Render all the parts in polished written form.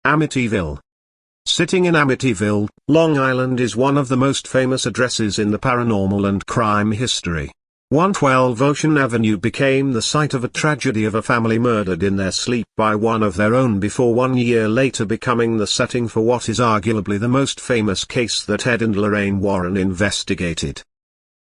Amityville. Sitting in Amityville, Long Island is one of the most famous addresses in the paranormal and crime history. 112 Ocean Avenue became the site of a tragedy of a family murdered in their sleep by one of their own before 1 year later becoming the setting for what is arguably the most famous case that Ed and Lorraine Warren investigated.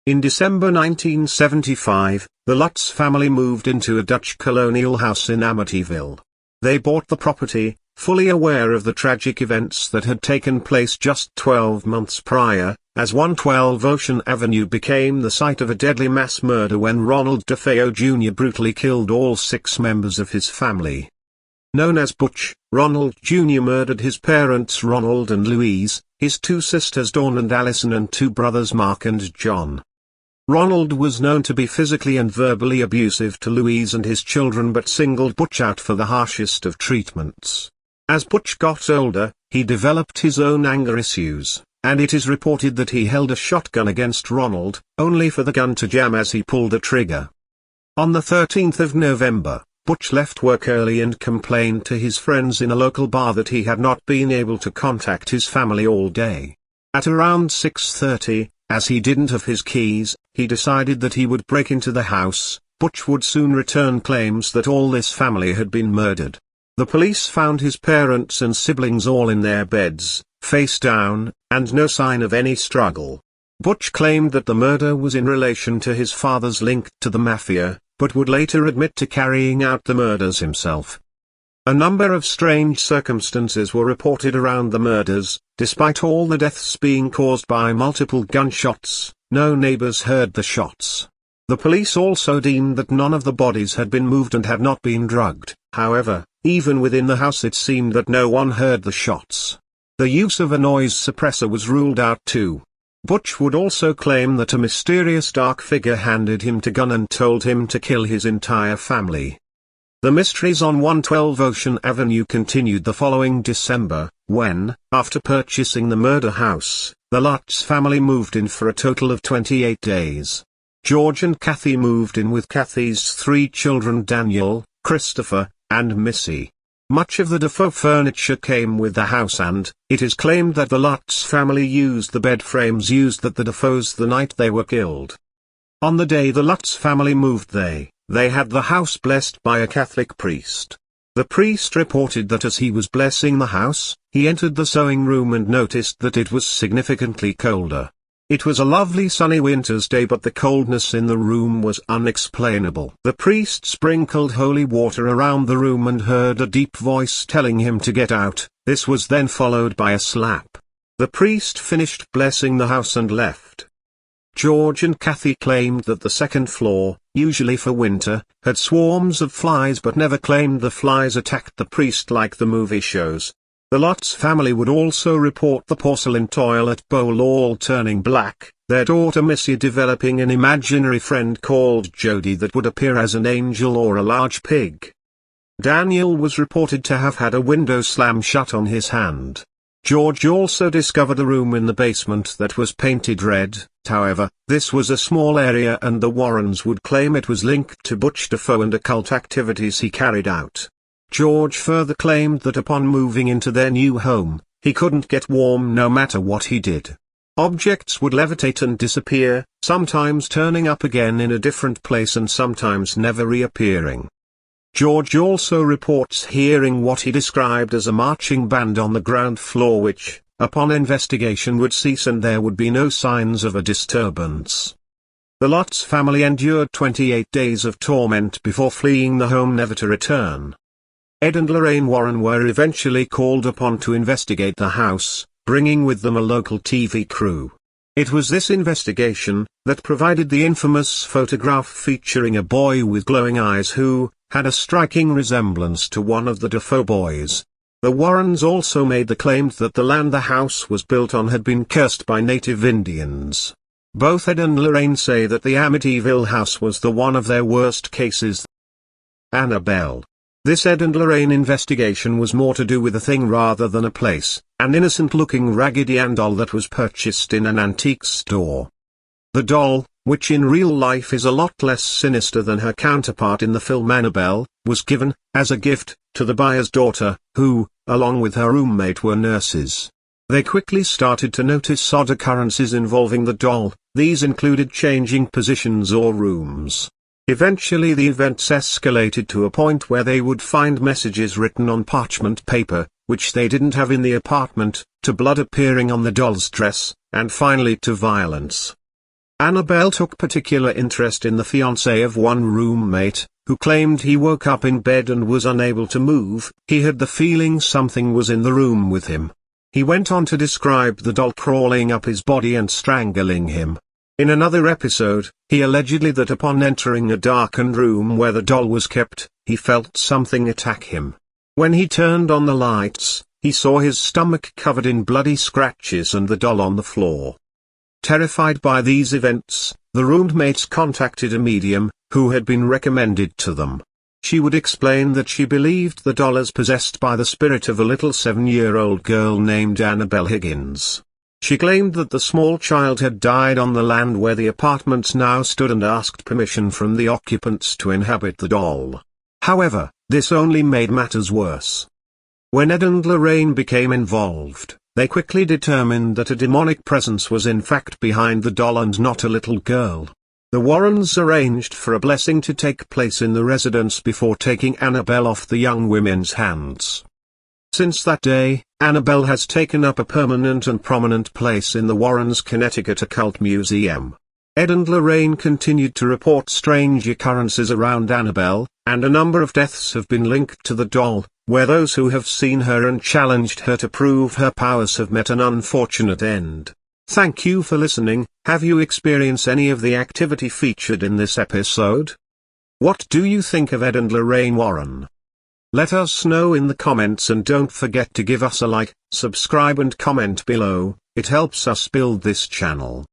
In December 1975, the Lutz family moved into a Dutch colonial house in Amityville. They bought the property, fully aware of the tragic events that had taken place just 12 months prior, as 112 Ocean Avenue became the site of a deadly mass murder when Ronald DeFeo Jr. brutally killed all 6 members of his family. Known as Butch, Ronald Jr. murdered his parents Ronald and Louise, his 2 sisters Dawn and Allison and 2 brothers Mark and John. Ronald was known to be physically and verbally abusive to Louise and his children but singled Butch out for the harshest of treatments. As Butch got older, he developed his own anger issues, and it is reported that he held a shotgun against Ronald, only for the gun to jam as he pulled the trigger. On the 13th of November, Butch left work early and complained to his friends in a local bar that he had not been able to contact his family all day. At around 6:30, as he didn't have his keys, he decided that he would break into the house. Butch would soon return claims that all this family had been murdered. The police found his parents and siblings all in their beds, face down, and no sign of any struggle. Butch claimed that the murder was in relation to his father's link to the mafia, but would later admit to carrying out the murders himself. A number of strange circumstances were reported around the murders. Despite all the deaths being caused by multiple gunshots, no neighbors heard the shots. The police also deemed that none of the bodies had been moved and had not been drugged. However, even within the house it seemed that no one heard the shots. The use of a noise suppressor was ruled out too. Butch would also claim that a mysterious dark figure handed him a gun and told him to kill his entire family. The mysteries on 112 Ocean Avenue continued the following December, when, after purchasing the murder house, the Lutz family moved in for a total of 28 days. George and Kathy moved in with Kathy's 3 children Daniel, Christopher, and Missy. Much of the DeFeo furniture came with the house and, it is claimed that the Lutz family used the bed frames used at the DeFeos the night they were killed. On the day the Lutz family moved they had the house blessed by a Catholic priest. The priest reported that as he was blessing the house, he entered the sewing room and noticed that it was significantly colder. It was a lovely sunny winter's day but the coldness in the room was unexplainable. The priest sprinkled holy water around the room and heard a deep voice telling him to get out. This was then followed by a slap. The priest finished blessing the house and left. George and Kathy claimed that the second floor, usually for winter, had swarms of flies but never claimed the flies attacked the priest like the movie shows. The Lutz family would also report the porcelain toilet bowl all turning black, their daughter Missy developing an imaginary friend called Jody that would appear as an angel or a large pig. Daniel was reported to have had a window slam shut on his hand. George also discovered a room in the basement that was painted red. However, this was a small area and the Warrens would claim it was linked to Butch DeFeo and occult activities he carried out. George further claimed that upon moving into their new home, he couldn't get warm no matter what he did. Objects would levitate and disappear, sometimes turning up again in a different place and sometimes never reappearing. George also reports hearing what he described as a marching band on the ground floor which, upon investigation would cease and there would be no signs of a disturbance. The Lutz family endured 28 days of torment before fleeing the home never to return. Ed and Lorraine Warren were eventually called upon to investigate the house, bringing with them a local TV crew. It was this investigation that provided the infamous photograph featuring a boy with glowing eyes who had a striking resemblance to one of the DeFeo boys. The Warrens also made the claim that the land the house was built on had been cursed by native Indians. Both Ed and Lorraine say that the Amityville house was the one of their worst cases. Annabelle. This Ed and Lorraine investigation was more to do with a thing rather than a place, an innocent-looking Raggedy Ann doll that was purchased in an antique store. The doll, which in real life is a lot less sinister than her counterpart in the film Annabelle, was given, as a gift, to the buyer's daughter, who, along with her roommate, were nurses. They quickly started to notice odd occurrences involving the doll. These included changing positions or rooms. Eventually the events escalated to a point where they would find messages written on parchment paper, which they didn't have in the apartment, to blood appearing on the doll's dress, and finally to violence. Annabelle took particular interest in the fiancé of one roommate, who claimed he woke up in bed and was unable to move. He had the feeling something was in the room with him. He went on to describe the doll crawling up his body and strangling him. In another episode, he allegedly that upon entering a darkened room where the doll was kept, he felt something attack him. When he turned on the lights, he saw his stomach covered in bloody scratches and the doll on the floor. Terrified by these events, the roommates contacted a medium, who had been recommended to them. She would explain that she believed the doll is possessed by the spirit of a little 7-year-old girl named Annabelle Higgins. She claimed that the small child had died on the land where the apartment now stood and asked permission from the occupants to inhabit the doll. However, this only made matters worse. When Ed and Lorraine became involved, they quickly determined that a demonic presence was in fact behind the doll and not a little girl. The Warrens arranged for a blessing to take place in the residence before taking Annabelle off the young women's hands. Since that day, Annabelle has taken up a permanent and prominent place in the Warrens' Connecticut Occult Museum. Ed and Lorraine continued to report strange occurrences around Annabelle, and a number of deaths have been linked to the doll, where those who have seen her and challenged her to prove her powers have met an unfortunate end. Thank you for listening. Have you experienced any of the activity featured in this episode? What do you think of Ed and Lorraine Warren? Let us know in the comments, and don't forget to give us a like, subscribe and comment below. It helps us build this channel.